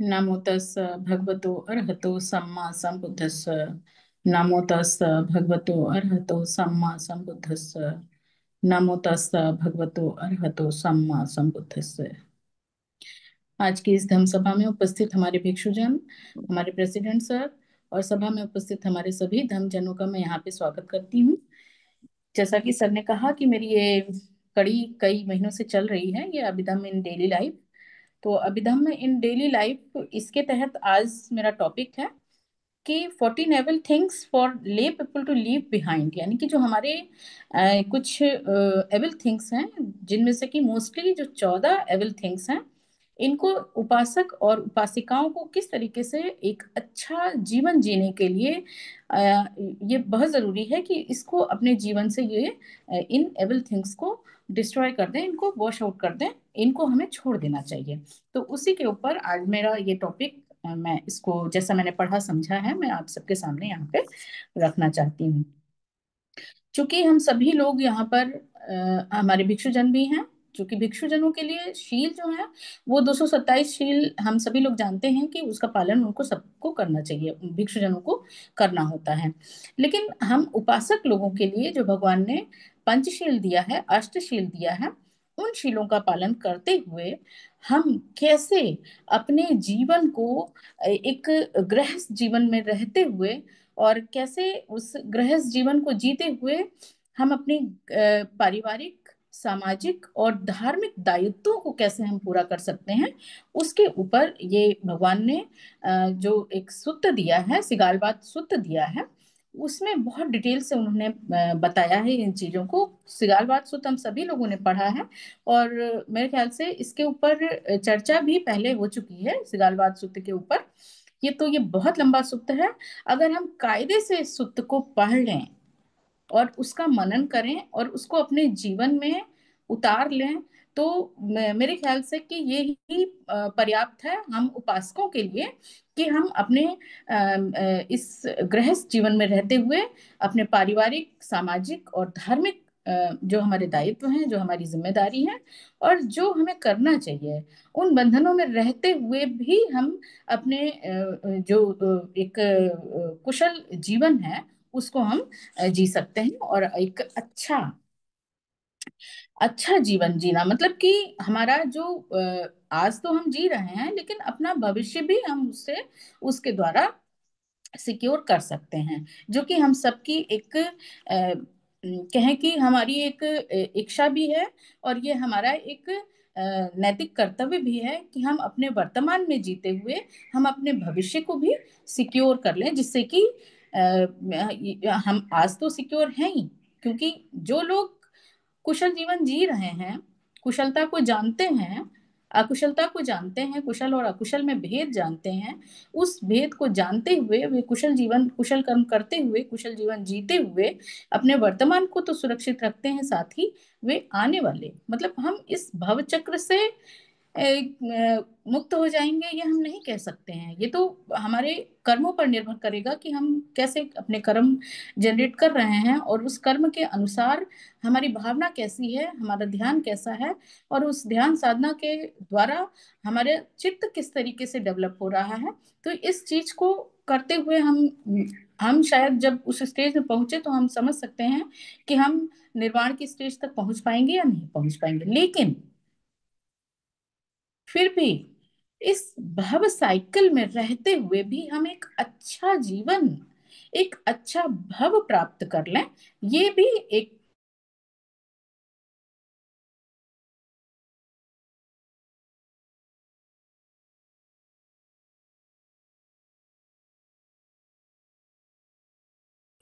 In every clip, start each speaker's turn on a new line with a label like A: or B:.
A: नमो तस् भगवतो अरहतो सम्मा संबुद्धस्स। नमो तस् भगवतो अरहतो सम्मा संबुद्धस्स। नमो तस् भगवतो अरहतो सम्मा संबुद्धस्स। आज की इस धम्म सभा में उपस्थित हमारे भिक्षुजन, हमारे प्रेसिडेंट सर और सभा में उपस्थित हमारे सभी धम्म जनों का मैं यहाँ पे स्वागत करती हूँ। जैसा कि सर ने कहा कि मेरी ये कड़ी कई महीनों से चल रही है, ये अभिधम्म इन डेली लाइफ। तो अभिधम्म इन डेली लाइफ, इसके तहत आज मेरा टॉपिक है कि 14 एविल थिंग्स फॉर ले पीपल टू लीव बिहाइंड। यानी कि जो हमारे कुछ एविल थिंग्स हैं, जिनमें से कि मोस्टली जो 14 एविल थिंग्स हैं, इनको उपासक और उपासिकाओं को किस तरीके से एक अच्छा जीवन जीने के लिए अ, ये बहुत जरूरी है कि इसको अपने जीवन से ये इन एविल थिंग्स को डिस्ट्रॉय कर दें, इनको वॉश आउट कर दें, इनको हमें छोड़ देना चाहिए। तो उसी के ऊपर आज मेरा ये टॉपिक, मैं इसको जैसा मैंने पढ़ा समझा है, मैं आप सबके सामने यहाँ पे रखना चाहती हूँ। चूंकि हम सभी लोग यहाँ पर हमारे भिक्षुजन भी हैं, क्योंकि भिक्षुजनों के लिए शील जो है वो 227 शील हम सभी लोग जानते हैं कि उसका पालन उनको सबको करना चाहिए, भिक्षुजनों को करना होता है। लेकिन हम उपासक लोगों के लिए जो भगवान ने पंचशील दिया है, अष्टशील दिया है, उन शीलों का पालन करते हुए हम कैसे अपने जीवन को एक गृहस्थ जीवन में रहते हुए और कैसे उस गृहस्थ जीवन को जीते हुए हम अपनी पारिवारिक, सामाजिक और धार्मिक दायित्वों को कैसे हम पूरा कर सकते हैं, उसके ऊपर ये भगवान ने जो एक सूत्र दिया है, सिगालवाद सूत्र दिया है, उसमें बहुत डिटेल से उन्होंने बताया है इन चीजों को। सिगालवाद सूत्र हम सभी लोगों ने पढ़ा है और मेरे ख्याल से इसके ऊपर चर्चा भी पहले हो चुकी है, सिगालवाद सूत्र के ऊपर। ये बहुत लंबा सूत्र है। अगर हम कायदे से इस सूत्र को पढ़ लें और उसका मनन करें और उसको अपने जीवन में उतार लें, तो मेरे ख्याल से कि ये ही पर्याप्त है हम उपासकों के लिए कि हम अपने इस गृहस्थ जीवन में रहते हुए अपने पारिवारिक, सामाजिक और धार्मिक जो हमारे दायित्व हैं, जो हमारी जिम्मेदारी है और जो हमें करना चाहिए, उन बंधनों में रहते हुए भी हम अपने जो एक कुशल जीवन है उसको हम जी सकते हैं। और एक अच्छा अच्छा जीवन जीना मतलब कि हमारा जो आज तो हम जी रहे हैं, लेकिन अपना भविष्य भी हम उससे उसके द्वारा सिक्योर कर सकते हैं, जो कि हम सबकी एक कहें कि हमारी एक इच्छा भी है और ये हमारा एक नैतिक कर्तव्य भी है कि हम अपने वर्तमान में जीते हुए हम अपने भविष्य को भी सिक्योर कर लें, जिससे कि हम आज तो सिक्योर हैं ही, क्योंकि जो लोग कुशल जीवन जी रहे हैं, कुशलता को जानते हैं, अकुशलता को जानते हैं, कुशल और अकुशल में भेद जानते हैं, उस भेद को जानते हुए वे कुशल जीवन, कुशल कर्म करते हुए, कुशल जीवन जीते हुए अपने वर्तमान को तो सुरक्षित रखते हैं, साथ ही वे आने वाले, मतलब हम इस भव चक्र से मुक्त हो जाएंगे ये हम नहीं कह सकते हैं। ये तो हमारे कर्मों पर निर्भर करेगा कि हम कैसे अपने कर्म जनरेट कर रहे हैं और उस कर्म के अनुसार हमारी भावना कैसी है, हमारा ध्यान कैसा है और उस ध्यान साधना के द्वारा हमारे चित्त किस तरीके से डेवलप हो रहा है। तो इस चीज को करते हुए हम शायद जब उस स्टेज में पहुंचे तो हम समझ सकते हैं कि हम निर्वाण की स्टेज तक पहुंच पाएंगे या नहीं पहुंच पाएंगे। लेकिन फिर भी इस भव साइकिल में रहते हुए भी हम एक अच्छा जीवन, एक अच्छा भव प्राप्त कर लें, ये भी एक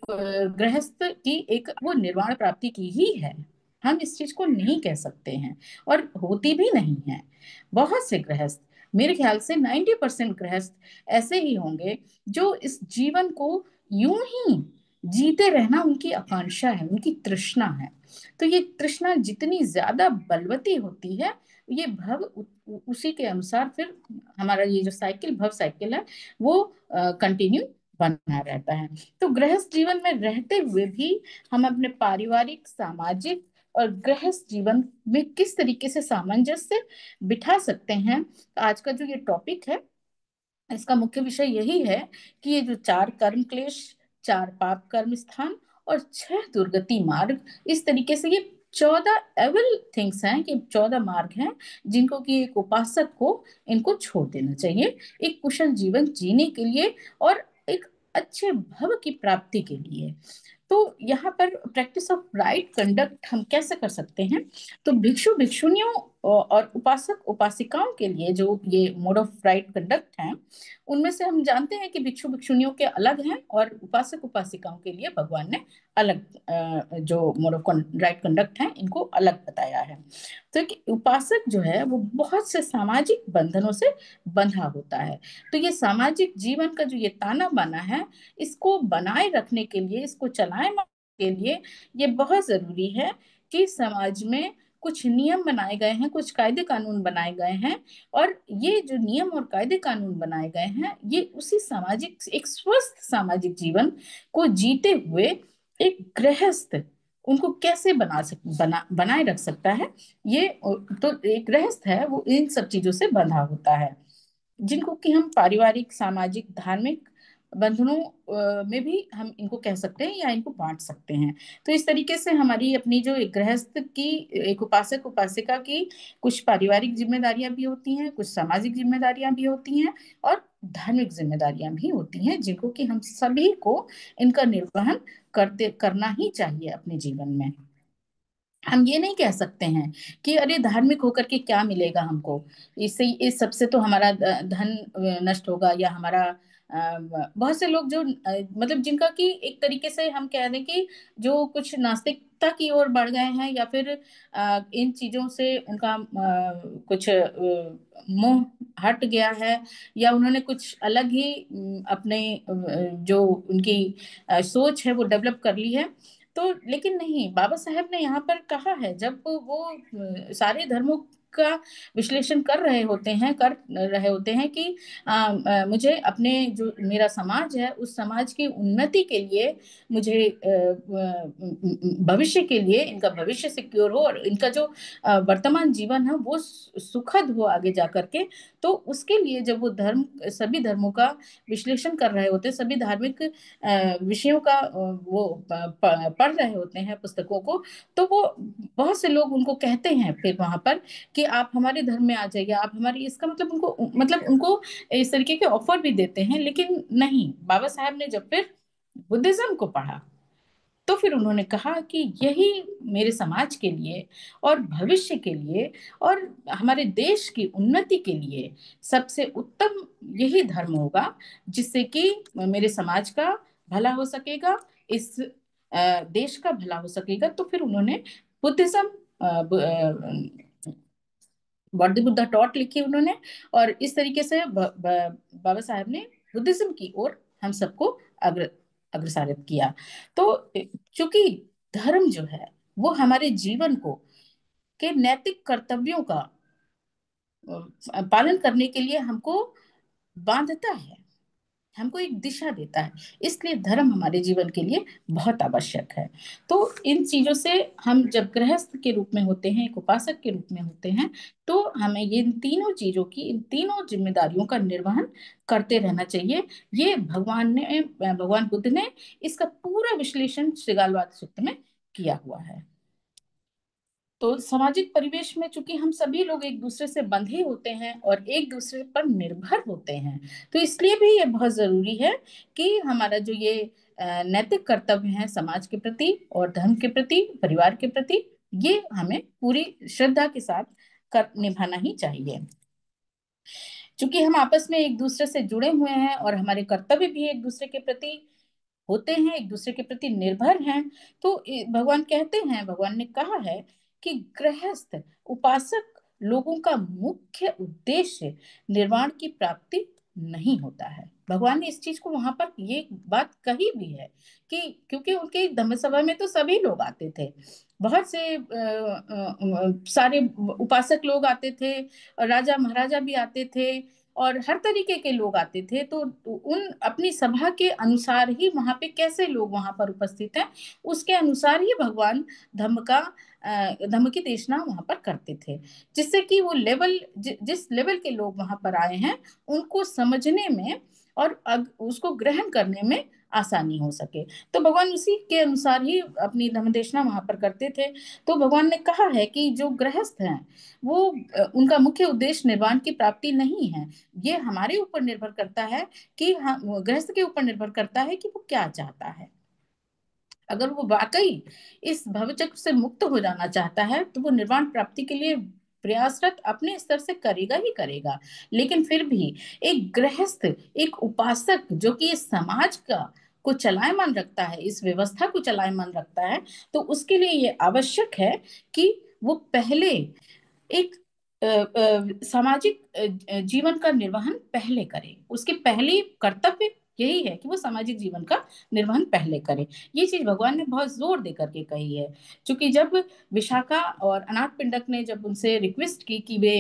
A: गृहस्थ की एक वो निर्वाण प्राप्ति की ही है। हम इस चीज को नहीं कह सकते हैं और होती भी नहीं है। बहुत से गृहस्थ, मेरे ख्याल से 90% गृहस्थ ऐसे ही होंगे जो इस जीवन को यूं ही जीते रहना उनकी आकांक्षा है, उनकी तृष्णा है। तो ये तृष्णा जितनी ज्यादा बलवती होती है, ये भव उसी के अनुसार फिर हमारा ये जो साइकिल, भव साइकिल है, वो कंटिन्यू बना रहता है। तो गृहस्थ जीवन में रहते हुए भी हम अपने पारिवारिक, सामाजिक और गृहस्थ जीवन में किस तरीके से सामंजस्य बिठा सकते हैं, आज का जो ये टॉपिक है इसका मुख्य विषय यही है कि ये जो चार कर्म क्लेश, चार पाप कर्म स्थान और छह दुर्गति मार्ग, इस तरीके से ये 14 एविल थिंग्स हैं, कि 14 मार्ग हैं जिनको कि एक उपासक को इनको छोड़ देना चाहिए एक कुशल जीवन जीने के लिए और एक अच्छे भव की प्राप्ति के लिए। तो यहाँ पर प्रैक्टिस ऑफ राइट कंडक्ट हम कैसे कर सकते हैं? तो भिक्षु भिक्षुनियों और उपासक उपासिकाओं के लिए जो ये मोड ऑफ राइट कंडक्ट है, उनमें से हम जानते हैं कि भिक्षु भिक्षुनियों के अलग हैं और उपासक उपासिकाओं के लिए भगवान ने अलग जो मोड ऑफ राइट कंडक्ट है इनको अलग बताया है। तो एक उपासक जो है वो बहुत से सामाजिक बंधनों से बंधा होता है। तो ये सामाजिक जीवन का जो ये ताना बाना है, इसको बनाए रखने के लिए, इसको चलाए के लिए ये बहुत जरूरी है कि समाज में कुछ नियम बनाए गए हैं, कुछ कायदे कानून बनाए गए हैं, और ये जो नियम और कायदे कानून बनाए गए हैं ये उसी सामाजिक, एक स्वस्थ सामाजिक जीवन को जीते हुए एक गृहस्थ उनको कैसे बनाए रख सकता है। ये तो एक गृहस्थ है वो इन सब चीजों से बंधा होता है, जिनको कि हम पारिवारिक सामाजिक धार्मिक बंधनों में भी हम इनको कह सकते हैं या इनको बांट सकते हैं। तो इस तरीके से हमारी अपनी जो एक गृहस्थ की, एक उपासक उपासिका की कुछ पारिवारिक जिम्मेदारियां भी होती हैं, कुछ सामाजिक जिम्मेदारियां भी होती हैं और धार्मिक जिम्मेदारियां भी होती हैं, जिनको कि हम सभी को इनका निर्वहन करना ही चाहिए अपने जीवन में। हम ये नहीं कह सकते हैं कि अरे धार्मिक होकर के क्या मिलेगा हमको, इससे इस सबसे तो हमारा धन नष्ट होगा, या हमारा बहुत से लोग जो मतलब जिनका कि एक तरीके से हम कह दें कि जो कुछ नास्तिकता की ओर बढ़ गए हैं, या फिर इन चीजों से उनका कुछ मोह हट गया है, या उन्होंने कुछ अलग ही अपने जो उनकी सोच है वो डेवलप कर ली है। तो लेकिन नहीं, बाबा साहेब ने यहाँ पर कहा है, जब वो सारे धर्मों का विश्लेषण कर रहे होते हैं कि मुझे अपने जो मेरा समाज है उस समाज की उन्नति के लिए, मुझे भविष्य के लिए इनका भविष्य सिक्योर हो और इनका जो वर्तमान जीवन है वो सुखद हो आगे जा करके, तो उसके लिए जब वो सभी धर्मों का विश्लेषण कर रहे होते, सभी धार्मिक विषयों का वो पढ़ रहे होते हैं पुस्तकों को, तो वो बहुत से लोग उनको कहते हैं फिर वहां पर कि आप हमारे धर्म में आ जाइए, आप हमारी, इसका मतलब उनको इस तरीके के ऑफर भी देते हैं। लेकिन नहीं, बाबा साहब ने जब फिर बुद्धिज्म को पढ़ा तो फिर उन्होंने कहा कि यही मेरे समाज के लिए और भविष्य के लिए और हमारे देश की उन्नति के लिए सबसे उत्तम यही धर्म होगा, जिससे कि मेरे समाज का भला हो सकेगा, इस देश का भला हो सकेगा। तो फिर उन्होंने Buddhism, what the Buddha taught लिखी उन्होंने, और इस तरीके से बाबा साहब ने बुद्धिज्म की ओर हम सबको अग्र अग्रसारित किया। तो चूंकि धर्म जो है वो हमारे जीवन को के नैतिक कर्तव्यों का पालन करने के लिए हमको बांधता है, हमको एक दिशा देता है, इसलिए धर्म हमारे जीवन के लिए बहुत आवश्यक है। तो इन चीजों से हम जब गृहस्थ के रूप में होते हैं, एक उपासक के रूप में होते हैं, तो हमें ये इन तीनों चीजों की, इन तीनों जिम्मेदारियों का निर्वहन करते रहना चाहिए। ये भगवान बुद्ध ने इसका पूरा विश्लेषण श्रीगालवाद सूत्र में किया हुआ है। तो सामाजिक परिवेश में चूंकि हम सभी लोग एक दूसरे से बंधे होते हैं और एक दूसरे पर निर्भर होते हैं, तो इसलिए भी ये बहुत जरूरी है कि हमारा जो ये नैतिक कर्तव्य है समाज के प्रति और धर्म के प्रति, परिवार के प्रति, ये हमें पूरी श्रद्धा के साथ कर निभाना ही चाहिए। चूंकि हम आपस में एक दूसरे से जुड़े हुए हैं और हमारे कर्तव्य भी एक दूसरे के प्रति होते हैं, एक दूसरे के प्रति निर्भर हैं, तो भगवान कहते हैं, भगवान ने कहा है कि गृहस्थ उपासक लोगों का मुख्य उद्देश्य निर्वाण की प्राप्ति नहीं होता है। भगवान ने इस चीज को वहां पर ये बात कही भी है कि क्योंकि उनके धम्म सभा में तो सभी लोग आते थे, बहुत से सारे उपासक लोग आते थे, और राजा महाराजा भी आते थे, और हर तरीके के लोग आते थे, तो उन अपनी सभा के अनुसार ही वहां पे कैसे लोग वहां पर उपस्थित हैं उसके अनुसार ही भगवान धम्म का धम्म की देशना वहां पर करते थे, जिससे कि वो लेवल जिस लेवल के लोग वहां पर आए हैं उनको समझने में और उसको ग्रहण करने में आसानी हो सके। तो भगवान उसी के अनुसार ही अपनी धर्मदेशना वहां पर करते थे। तो भगवान ने कहा है कि जो गृहस्थ हैं वो उनका मुख्य उद्देश्य निर्वाण की प्राप्ति नहीं है। ये हमारे ऊपर निर्भर करता है कि हम गृहस्थ के ऊपर निर्भर करता है कि वो क्या चाहता है। अगर वो वाकई इस भवचक्र से मुक्त हो जाना चाहता है तो वो निर्वाण प्राप्ति के लिए प्रयासरत अपने स्तर से करेगा ही करेगा। लेकिन फिर भी एक गृहस्थ, एक उपासक जो कि इस समाज का को चलायमान रखता है, इस व्यवस्था को चलायमान रखता है, तो उसके लिए ये आवश्यक है कि वो पहले एक सामाजिक जीवन का निर्वहन पहले करे। उसके पहले कर्तव्य यही है कि वो सामाजिक जीवन का निर्वहन पहले करे। ये चीज भगवान ने बहुत जोर दे करके कही है। क्योंकि जब विशाखा और अनाथ पिंडक ने जब उनसे रिक्वेस्ट की कि वे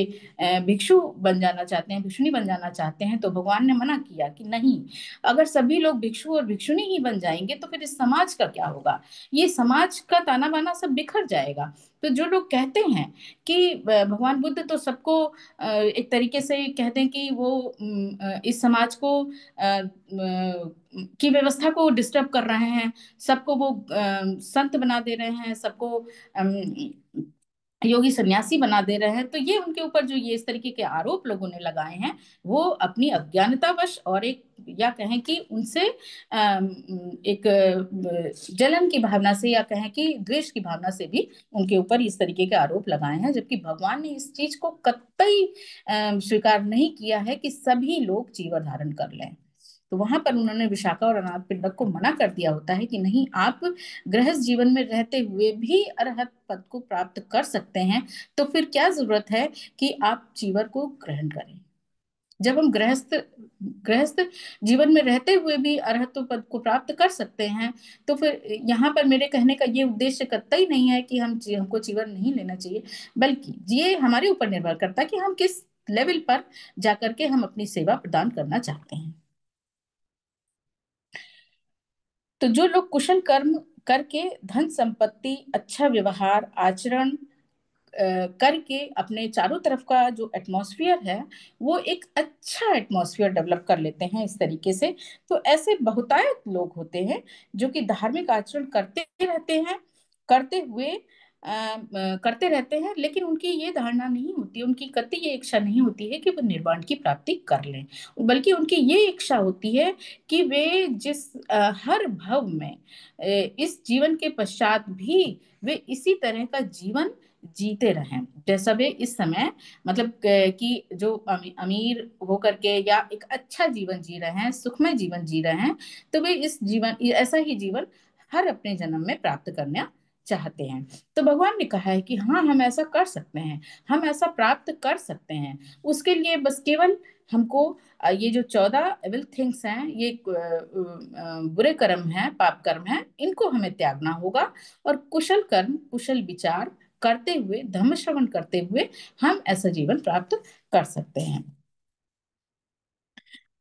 A: भिक्षु बन जाना चाहते हैं, भिक्षुनी बन जाना चाहते हैं, तो भगवान ने मना किया कि नहीं, अगर सभी लोग भिक्षु और भिक्षुनी ही बन जाएंगे तो फिर इस समाज का क्या होगा, ये समाज का ताना बाना सब बिखर जाएगा। तो जो लोग कहते हैं कि भगवान बुद्ध तो सबको एक तरीके से कहते हैं कि वो इस समाज को की व्यवस्था को डिस्टर्ब कर रहे हैं, सबको वो संत बना दे रहे हैं, सबको अम, योगी सन्यासी बना दे रहे हैं, तो ये उनके ऊपर जो ये इस तरीके के आरोप लोगों ने लगाए हैं वो अपनी अज्ञानतावश और एक या कहें कि उनसे एक जलन की भावना से या कहें कि द्वेष की भावना से भी उनके ऊपर इस तरीके के आरोप लगाए हैं। जबकि भगवान ने इस चीज को कतई स्वीकार नहीं किया है कि सभी लोग जीवन धारण कर लें। तो वहां पर उन्होंने विशाखा और अनाथ पिंडक को मना कर दिया होता है कि नहीं, आप गृहस्थ जीवन में रहते हुए भी अरहत पद को प्राप्त कर सकते हैं। तो फिर क्या जरूरत है कि आप चीवर को ग्रहण करें। जब हम गृहस्थ गृहस्थ जीवन में रहते हुए भी अरहत पद को प्राप्त कर सकते हैं, तो फिर यहाँ पर मेरे कहने का ये उद्देश्य कतई नहीं है कि हमको चीवर नहीं लेना चाहिए, बल्कि ये हमारे ऊपर निर्भर करता है कि हम किस लेवल पर जाकर के हम अपनी सेवा प्रदान करना चाहते हैं। तो जो लोग कुशल कर्म करके धन संपत्ति, अच्छा व्यवहार आचरण करके अपने चारों तरफ का जो एटमॉस्फेयर है वो एक अच्छा एटमॉस्फेयर डेवलप कर लेते हैं इस तरीके से, तो ऐसे बहुतायत लोग होते हैं जो कि धार्मिक आचरण करते रहते हैं, करते हुए करते रहते हैं, लेकिन उनकी ये धारणा नहीं होती, उनकी कति ये इच्छा नहीं होती है कि वो निर्वाण की प्राप्ति कर लें। बल्कि उनकी ये इच्छा होती है कि वे जिस हर भव में इस जीवन के पश्चात भी वे इसी तरह का जीवन जीते रहें जैसा वे इस समय, मतलब कि जो अमीर होकर के या एक अच्छा जीवन जी रहे हैं, सुखमय जीवन जी रहे हैं, तो वे इस जीवन ऐसा ही जीवन हर अपने जन्म में प्राप्त करना चाहते हैं। तो भगवान ने कहा है कि हाँ, हम ऐसा कर सकते हैं, हम ऐसा प्राप्त कर सकते हैं। उसके लिए बस केवल हमको ये जो 14 एविल थिंग्स हैं, ये बुरे कर्म हैं, पाप कर्म हैं, इनको हमें त्यागना होगा और कुशल कर्म, कुशल विचार करते हुए, धर्म श्रवण करते हुए हम ऐसा जीवन प्राप्त कर सकते हैं।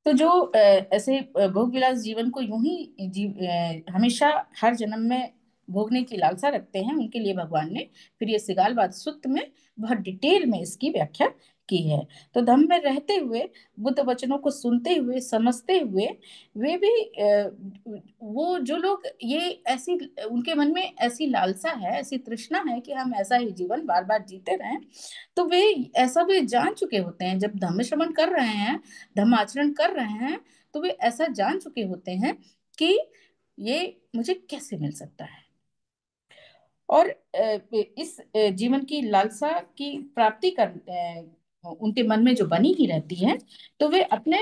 A: तो जो ऐसे भोग विलास जीवन को यूं ही हमेशा हर जन्म में भोगने की लालसा रखते हैं, उनके लिए भगवान ने फिर ये सिगालवाद सूक्त में बहुत डिटेल में इसकी व्याख्या की है। तो धम्म में रहते हुए, बुद्ध वचनों को सुनते हुए, समझते हुए, वे भी वो जो लोग ये ऐसी उनके मन में ऐसी लालसा है, ऐसी तृष्णा है कि हम ऐसा ही जीवन बार बार जीते रहें, तो वे ऐसा वे जान चुके होते हैं जब धम्म श्रवण कर रहे हैं, धर्म आचरण कर रहे हैं, तो वे ऐसा जान चुके होते हैं कि ये मुझे कैसे मिल सकता है। और इस जीवन की लालसा की प्राप्ति कर उनके मन में जो बनी ही रहती है, तो वे अपने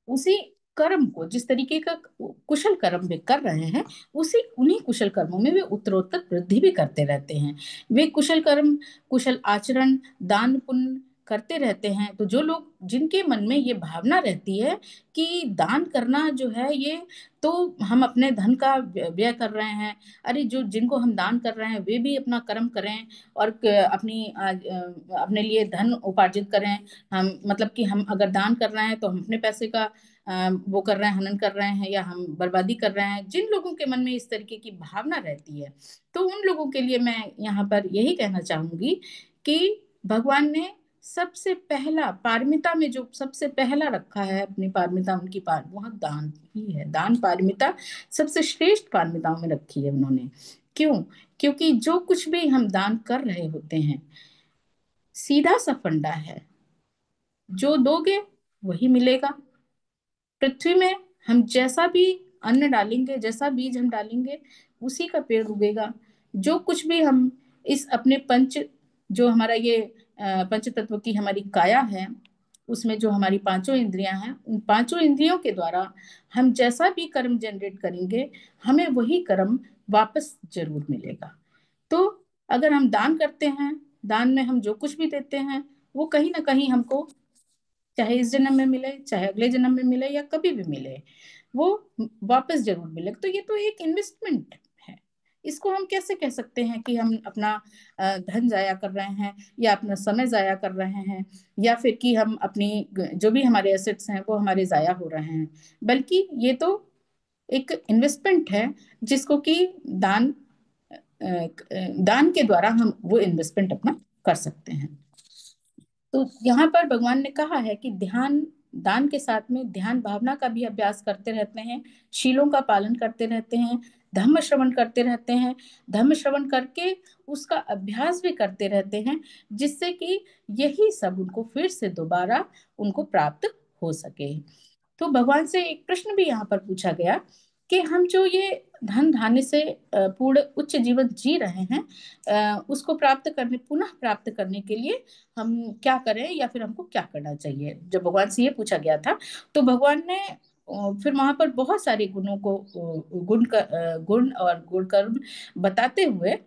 A: उसी कर्म को, जिस तरीके का कुशल कर्म वे कर रहे हैं, उसी उन्हीं कुशल कर्मों में वे उत्तरोत्तर वृद्धि भी करते रहते हैं। वे कुशल कर्म, कुशल आचरण, दान पुण्य करते रहते हैं, तो जो लोग जिनके मन में ये भावना रहती है कि दान करना जो है ये तो हम अपने धन का व्यय कर रहे हैं, अरे जो जिनको हम दान कर रहे हैं वे भी अपना कर्म करें और अपने लिए धन उपार्जित करें। हम मतलब कि हम अगर दान कर रहे हैं तो हम अपने पैसे का वो कर रहे हैं, हनन कर रहे हैं या हम बर्बादी कर रहे हैं। जिन लोगों के मन में इस तरीके की भावना रहती है तो उन लोगों के लिए मैं यहाँ पर यही कहना चाहूंगी कि भगवान ने सबसे पहला पारमिता में जो सबसे पहला रखा है अपनी पारमिता, उनकी वह दान ही है। दान पारमिता सबसे श्रेष्ठ पारमिताओं में रखी है उन्होंने। क्यों? क्योंकि जो कुछ भी हम दान कर रहे होते हैं सीधा सा फंडा है, जो दोगे वही मिलेगा। पृथ्वी में हम जैसा भी अन्न डालेंगे, जैसा बीज हम डालेंगे उसी का पेड़ उगेगा। जो कुछ भी हम इस अपने पंच जो हमारा ये पंच तत्व की हमारी काया है उसमें जो हमारी पांचों इंद्रियां हैं, उन पांचों इंद्रियों के द्वारा हम जैसा भी कर्म जनरेट करेंगे हमें वही कर्म वापस जरूर मिलेगा। तो अगर हम दान करते हैं, दान में हम जो कुछ भी देते हैं वो कहीं ना कहीं हमको चाहे इस जन्म में मिले चाहे अगले जन्म में मिले या कभी भी मिले वो वापस जरूर मिले। तो ये तो एक इन्वेस्टमेंट है। इसको हम कैसे कह सकते हैं कि हम अपना धन जाया कर रहे हैं या अपना समय जाया कर रहे हैं या फिर कि हम अपनी जो भी हमारे एसेट्स हैं वो हमारे जाया हो रहे हैं। बल्कि ये तो एक इन्वेस्टमेंट है जिसको कि दान दान के द्वारा हम वो इन्वेस्टमेंट अपना कर सकते हैं। तो यहाँ पर भगवान ने कहा है कि ध्यान दान के साथ में ध्यान भावना का भी अभ्यास करते रहते हैं, शीलों का पालन करते रहते हैं, धम्म श्रवण करते रहते हैं, धम्म श्रवण करके उसका अभ्यास भी करते रहते हैं जिससे कि यही सब उनको फिर से दोबारा उनको प्राप्त हो सके। तो भगवान से एक प्रश्न भी यहाँ पर पूछा गया कि हम जो ये धन धान्य से पूर्ण उच्च जीवन जी रहे हैं उसको प्राप्त करने पुनः प्राप्त करने के लिए हम क्या करें या फिर हमको क्या करना चाहिए। जब भगवान से ये पूछा गया था तो भगवान ने फिर वहां पर बहुत सारे गुणों को गुण और गुण कर्म बताते हुए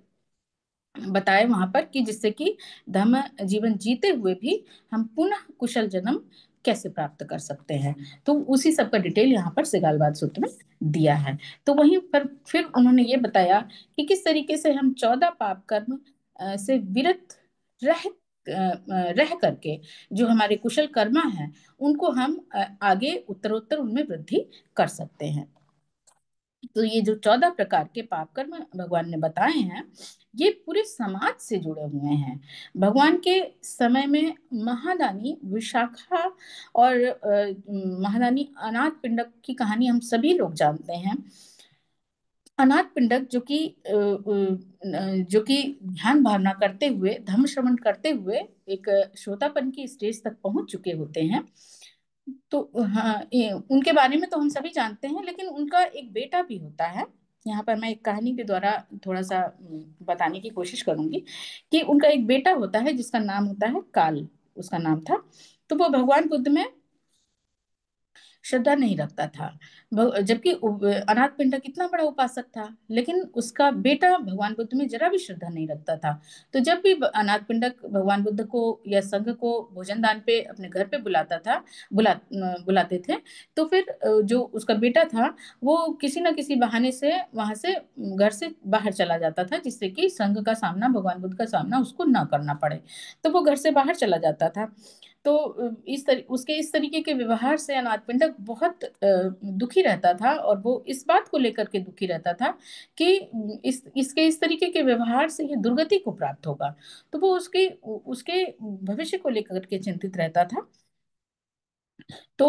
A: बताए वहां पर कि जिससे कि धर्म जीवन जीते हुए भी हम पुनः कुशल जन्म कैसे प्राप्त कर सकते हैं। तो उसी सब का डिटेल यहाँ पर सिगालवाद सूत्र में दिया है। तो वहीं पर फिर उन्होंने ये बताया कि किस तरीके से हम 14 पाप कर्म से विरत रह करके जो हमारे कुशल कर्मा हैं उनको हम आगे उत्तरोत्तर उनमें वृद्धि कर सकते हैं। तो ये जो 14 प्रकार के पाप कर्म भगवान ने बताए हैं ये पूरे समाज से जुड़े हुए हैं। भगवान के समय में महादानी विशाखा और महादानी अनाथ पिंडक की कहानी हम सभी लोग जानते हैं। अनाथ पिंडक जो कि ध्यान भावना करते हुए धर्म श्रवण करते हुए एक श्रोतापन की स्टेज तक पहुंच चुके होते हैं। तो हाँ उनके बारे में तो हम सभी जानते हैं लेकिन उनका एक बेटा भी होता है। यहाँ पर मैं एक कहानी के द्वारा थोड़ा सा बताने की कोशिश करूंगी कि उनका एक बेटा होता है जिसका नाम होता है काल, उसका नाम था। तो वो भगवान बुद्ध में श्रद्धा नहीं रखता था। जबकि अनाथ पिंडक कितना बड़ा उपासक था लेकिन उसका बेटा भगवान बुद्ध में जरा भी श्रद्धा नहीं रखता था। तो जब भी अनाथ पिंडक भगवान बुद्ध को या संघ को भोजन दान पे अपने घर पे बुलाते थे तो फिर जो उसका बेटा था वो किसी ना किसी बहाने से वहां से घर से बाहर चला जाता था जिससे कि संघ का सामना भगवान बुद्ध का सामना उसको ना करना पड़े। तो वो घर से बाहर चला जाता था। तो उसके इस तरीके के व्यवहार से अनाथ पिंडक बहुत दुखी रहता था और वो इस बात को लेकर के दुखी रहता था कि इसके इस तरीके के व्यवहार से ये दुर्गति को प्राप्त होगा। तो वो उसके उसके भविष्य को लेकर के चिंतित रहता था। तो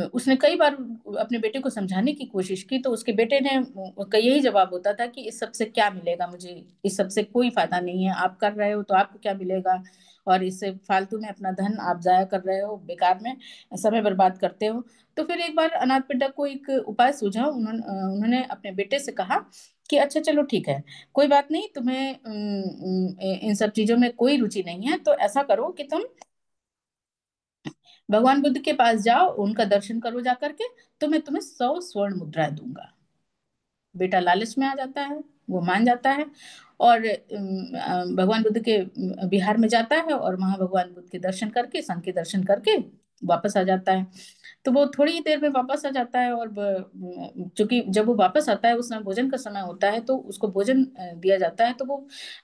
A: उसने कई बार अपने बेटे को समझाने की कोशिश की तो उसके बेटे ने का यही जवाब होता था कि इस सब से क्या मिलेगा, मुझे इस सब से कोई फायदा नहीं है, आप कर रहे हो तो आपको क्या मिलेगा और इससे फालतू में अपना धन आप जाया कर रहे हो, बेकार में समय बर्बाद करते हो। तो फिर एक बार अनाथ पिंडक को एक उपाय सूझा। उन्होंने अपने बेटे से कहा कि अच्छा चलो ठीक है, कोई बात नहीं, तुम्हें इन सब चीजों में कोई रुचि नहीं है तो ऐसा करो कि तुम भगवान बुद्ध के पास जाओ, उनका दर्शन करो जा करके, तो मैं तुम्हें 100 स्वर्ण मुद्राएं दूंगा। बेटा लालच में आ जाता है, वो मान जाता है और भगवान बुद्ध के विहार में जाता है और वहां भगवान बुद्ध के दर्शन करके, संघ के दर्शन करके वापस आ जाता है। तो वो थोड़ी ही देर में वापस आ जाता है और चूंकि जब वो वापस आता है उस समय भोजन का समय होता है, तो उसको भोजन दिया जाता है। तो वो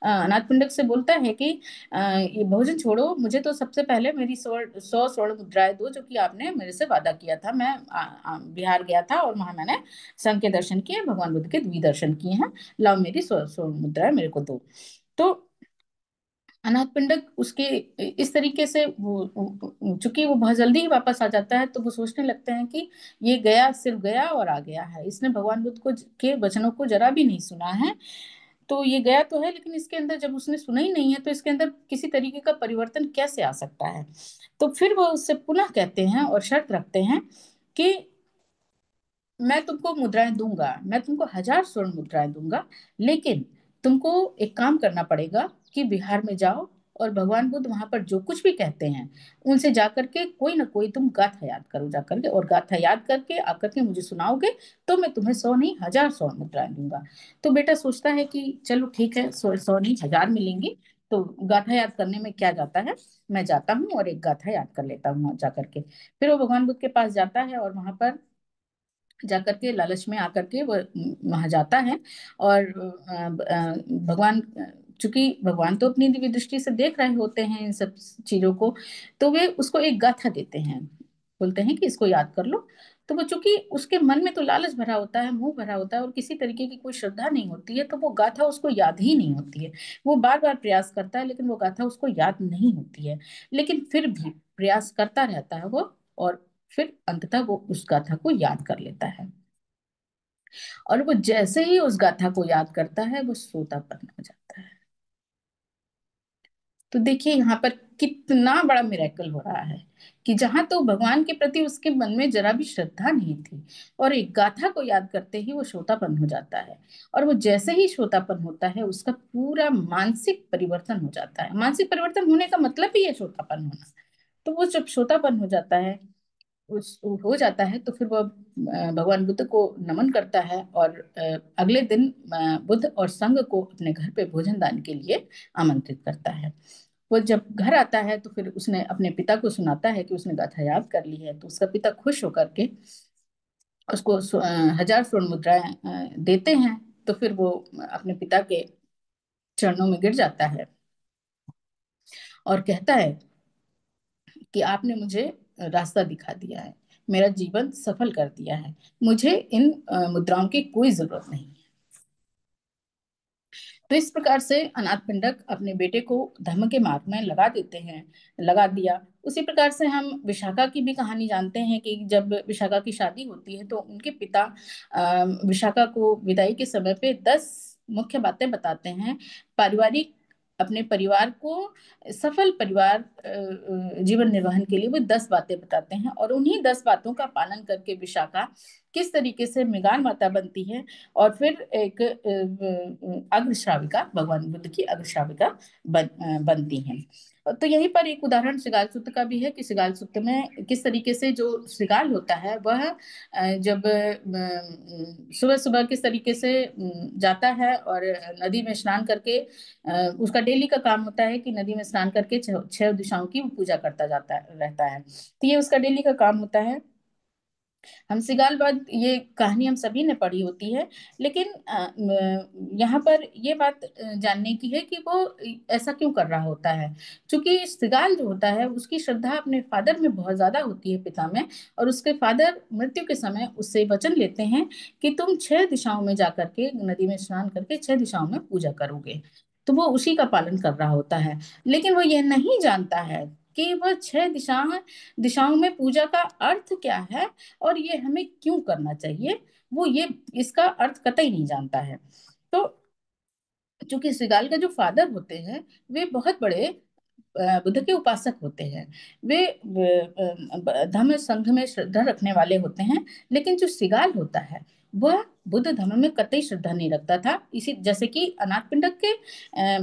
A: अनाथ पिंडक से बोलता है कि ये भोजन छोड़ो, मुझे तो सबसे पहले मेरी 100 स्वर्ण मुद्राएं दो, जो कि आपने मेरे से वादा किया था। मैं बिहार गया था और वहां मैंने संघ के दर्शन किए, भगवान बुद्ध के द्वि दर्शन किए हैं, लाओ मेरी 100 स्वर्ण मुद्राएं मेरे को दो। तो अनाथ पिंडक उसके इस तरीके से चूंकि वो बहुत जल्दी ही वापस आ जाता है, तो वो सोचने लगते हैं कि ये गया, सिर्फ गया और आ गया है, इसने भगवान बुद्ध को के वचनों को जरा भी नहीं सुना है। तो ये गया तो है, लेकिन इसके अंदर जब उसने सुना ही नहीं है, तो इसके अंदर किसी तरीके का परिवर्तन कैसे आ सकता है। तो फिर वो उससे पुनः कहते हैं और शर्त रखते हैं कि मैं तुमको मुद्राएं दूंगा, मैं तुमको 1000 स्वर्ण मुद्राएं दूंगा, लेकिन तुमको एक काम करना पड़ेगा कि बिहार में जाओ और भगवान बुद्ध वहां पर जो कुछ भी कहते हैं उनसे जाकर के कोई ना कोई तुम गाथा याद करो, जाकर के और गाथा याद करके आकर के मुझे सुनाओगे, तो मैं तुम्हें 100 नहीं 1000 स्वर्ण मुद्राएं दूंगा। तो बेटा सोचता है कि चलो ठीक है, 100 नहीं 1000 मिलेंगी, तो गाथा याद करने में क्या जाता है, मैं जाता हूँ और एक गाथा याद कर लेता हूँ जाकर के। फिर वो भगवान बुद्ध के पास जाता है और वहां पर जाकर के लालच में आकर के वो वहां जाता है और भगवान, चूंकि भगवान तो अपनी दिव्य दृष्टि से देख रहे होते हैं इन सब चीजों को, तो वे उसको एक गाथा देते हैं, बोलते हैं कि इसको याद कर लो। तो वो चूंकि उसके मन में तो लालच भरा होता है, मुंह भरा होता है और किसी तरीके की कोई श्रद्धा नहीं होती है, तो वो गाथा उसको याद ही नहीं होती है। वो बार बार प्रयास करता है लेकिन वो गाथा उसको याद नहीं होती है, लेकिन फिर भी प्रयास करता रहता है वो, और फिर अंततः वो उस गाथा को याद कर लेता है। और वो जैसे ही उस गाथा को याद करता है वो सोतापन हो जाता है। तो देखिए यहाँ पर कितना बड़ा मिरेकल हो रहा है कि जहां तो भगवान के प्रति उसके मन में जरा भी श्रद्धा नहीं थी, और एक गाथा को याद करते ही वो श्रोतापन हो जाता है। और वो जैसे ही श्रोतापन होता है उसका पूरा मानसिक परिवर्तन हो जाता है। मानसिक परिवर्तन होने का मतलब ही है श्रोतापन होना। तो वो जब श्रोतापन हो जाता है, उस हो जाता है, तो फिर वो भगवान बुद्ध को नमन करता है और अगले दिन बुद्ध और संघ को अपने घर पे भोजन दान के लिए आमंत्रित करता है। वो जब घर आता है तो फिर उसने अपने पिता को सुनाता है कि उसने गाथा याद कर ली है, तो उसका पिता खुश होकर के उसको 1000 स्वर्ण मुद्राएं देते हैं। तो फिर वो अपने पिता के चरणों में गिर जाता है और कहता है कि आपने मुझे रास्ता दिखा दिया है, मेरा जीवन सफल कर दिया है, मुझे इन मुद्राओं की कोई जरूरत नहीं। तो इस प्रकार से अनाथ पिंडक अपने बेटे को धर्म के मार्ग में लगा देते हैं, लगा दिया। उसी प्रकार से हम विशाखा की भी कहानी जानते हैं कि जब विशाखा की शादी होती है तो उनके पिता विशाखा को विदाई के समय पे 10 मुख्य बातें बताते हैं। पारिवारिक, अपने परिवार को सफल परिवार जीवन निर्वहन के लिए वो 10 बातें बताते हैं, और उन्हीं 10 बातों का पालन करके विशाखा किस तरीके से मेघान माता बनती है और फिर एक अग्रश्राविका, भगवान बुद्ध की अग्रश्राविका बनती हैं। तो यहीं पर एक उदाहरण श्रृगाल सूत्र का भी है कि श्रृगाल सूत्र में किस तरीके से जो श्रृगाल होता है वह जब सुबह सुबह किस तरीके से जाता है और नदी में स्नान करके, उसका डेली का काम होता है कि नदी में स्नान करके 6 दिशाओं की पूजा करता जाता रहता है। तो ये उसका डेली का काम होता है। हम सिगालबाद, ये कहानी हम सभी ने पढ़ी होती है, लेकिन यहाँ पर ये बात जानने की है कि वो ऐसा क्यों कर रहा होता है। क्योंकि सिगाल जो होता है उसकी श्रद्धा अपने फादर में बहुत ज्यादा होती है, पिता में, और उसके फादर मृत्यु के समय उससे वचन लेते हैं कि तुम 6 दिशाओं में जाकर के नदी में स्नान करके 6 दिशाओं में पूजा करोगे। तो वो उसी का पालन कर रहा होता है, लेकिन वो ये नहीं जानता है कि वह 6 दिशाओं में पूजा का अर्थ क्या है और ये हमें क्यों करना चाहिए। वो ये इसका अर्थ कतई नहीं जानता है। तो चूंकि सिगाल का जो फादर होते हैं वे बहुत बड़े बुद्ध के उपासक होते हैं, वे धम्म संघ में श्रद्धा रखने वाले होते हैं, लेकिन जो सिगाल होता है वह बुद्ध धर्म में कतई श्रद्धा नहीं रखता था। इसी जैसे कि अनाथ पिंडक के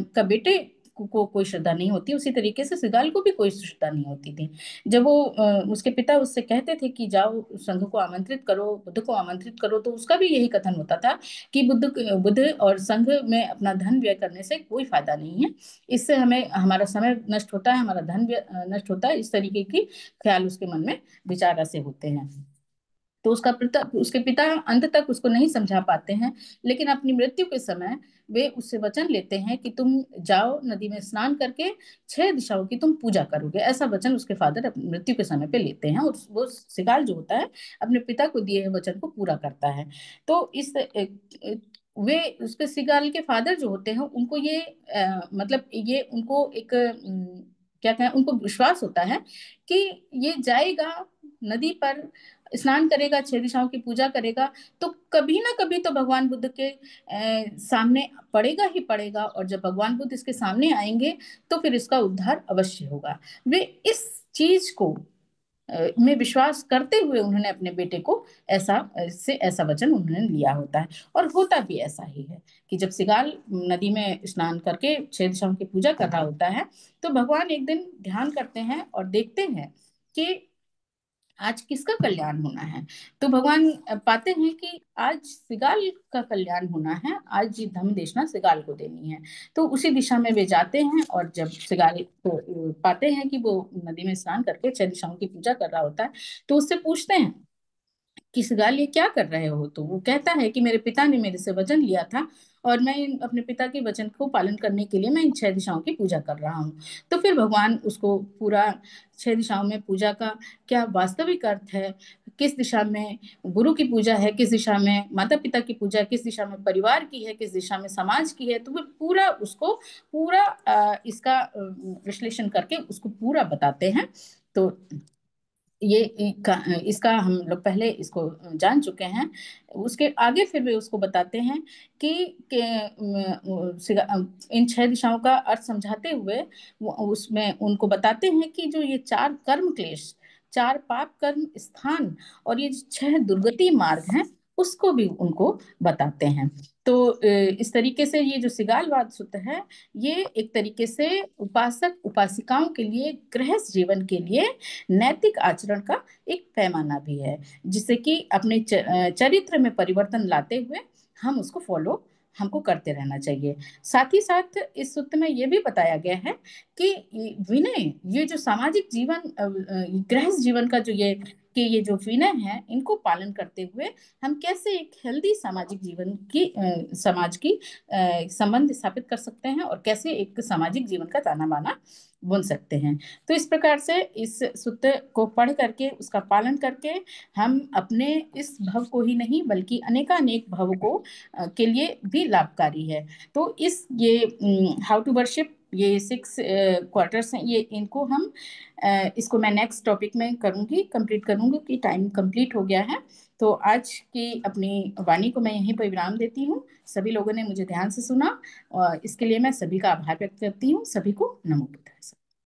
A: का बेटे को कोई श्रद्धा नहीं होती, उसी तरीके से सिगाल को भी कोई श्रद्धा नहीं होती थी। जब वो उसके पिता उससे कहते थे कि जाओ संघ को आमंत्रित करो, बुद्ध को आमंत्रित करो, तो उसका भी यही कथन होता था कि बुद्ध और संघ में अपना धन व्यय करने से कोई फायदा नहीं है, इससे हमें हमारा समय नष्ट होता है, हमारा धन नष्ट होता है, इस तरीके की ख्याल उसके मन में विचार ऐसे होते हैं। तो उसके पिता अंत तक उसको नहीं समझा पाते हैं, लेकिन अपनी मृत्यु के समय वे उससे वचन लेते हैं कि तुम जाओ नदी में स्नान करके 6 दिशाओं की तुम पूजा करोगे। ऐसा वचन उसके फादर अपनी मृत्यु के समय पे लेते हैं, और वो सिगाल जो होता है अपने पिता को दिए हुए वचन को पूरा करता है। तो वे उसके सिगाल के फादर जो होते हैं उनको ये मतलब ये उनको एक क्या कहें, उनको विश्वास होता है कि ये जाएगा नदी पर, स्नान करेगा, 6 दिशाओं की पूजा करेगा, तो कभी ना कभी तो भगवान बुद्ध के सामने पड़ेगा ही पड़ेगा, और जब भगवान बुद्ध इसके सामने आएंगे तो फिर इसका उद्धार अवश्य होगा। वे इस चीज को में विश्वास करते हुए उन्होंने अपने बेटे को ऐसा वचन उन्होंने लिया होता है। और होता भी ऐसा ही है कि जब सिगाल नदी में स्नान करके 6 दिशाओं की पूजा कर रहा होता है, तो भगवान एक दिन ध्यान करते हैं और देखते हैं कि आज किसका कल्याण होना है। तो भगवान पाते हैं कि आज सिगाल का कल्याण होना है, आज ये धम्म देशना सिगाल को देनी है। तो उसी दिशा में वे जाते हैं, और जब सिगाल को पाते हैं कि वो नदी में स्नान करके 6 दिशाओं की पूजा कर रहा होता है, तो उससे पूछते हैं कि सिगाल ये क्या कर रहे हो। तो वो कहता है कि मेरे पिता ने मेरे से वचन लिया था, और मैं अपने पिता के वचन को पालन करने के लिए मैं इन 6 दिशाओं की पूजा कर रहा हूँ। तो फिर भगवान उसको पूरा 6 दिशाओं में पूजा का क्या वास्तविक अर्थ है, किस दिशा में गुरु की पूजा है, किस दिशा में माता पिता की पूजा है, किस दिशा में परिवार की है, किस दिशा में समाज की है, तो वे पूरा उसको पूरा इसका विश्लेषण करके उसको पूरा बताते हैं। तो ये इसका हम लोग पहले इसको जान चुके हैं। उसके आगे फिर वे उसको बताते हैं कि इन 6 दिशाओं का अर्थ समझाते हुए उसमें उनको बताते हैं कि जो ये 4 कर्म क्लेश, 4 पाप कर्म स्थान, और ये 6 दुर्गति मार्ग हैं, उसको भी उनको बताते हैं। तो इस तरीके से ये जो सिगालवाद सूत्र है, ये एक तरीके से उपासक उपासिकाओं के लिए, गृहस्थ जीवन के लिए नैतिक आचरण का एक पैमाना भी है, जिससे कि अपने चरित्र में परिवर्तन लाते हुए हम उसको फॉलो हमको करते रहना चाहिए। साथ ही साथ इस सूत्र में ये भी बताया गया है कि विनय, ये जो सामाजिक जीवन गृहस्थ जीवन का जो ये जो विनय है, इनको पालन करते हुए हम कैसे एक हेल्दी सामाजिक जीवन की समाज की संबंध स्थापित कर सकते हैं, और कैसे एक सामाजिक जीवन का ताना बाना बुन सकते हैं। तो इस प्रकार से इस सूत्र को पढ़ करके, उसका पालन करके, हम अपने इस भव को ही नहीं बल्कि अनेकानेक भव को के लिए भी लाभकारी है। तो ये हाउ टू वर्शिप, ये 6 क्वार्टर्स हैं, ये इनको हम इसको मैं नेक्स्ट टॉपिक में करूंगी, कंप्लीट करूंगी कि टाइम कंप्लीट हो गया है। तो आज की अपनी वाणी को मैं यहीं पर विराम देती हूँ। सभी लोगों ने मुझे ध्यान से सुना, और इसके लिए मैं सभी का आभार व्यक्त करती हूँ। सभी को नमो बुद्धाय।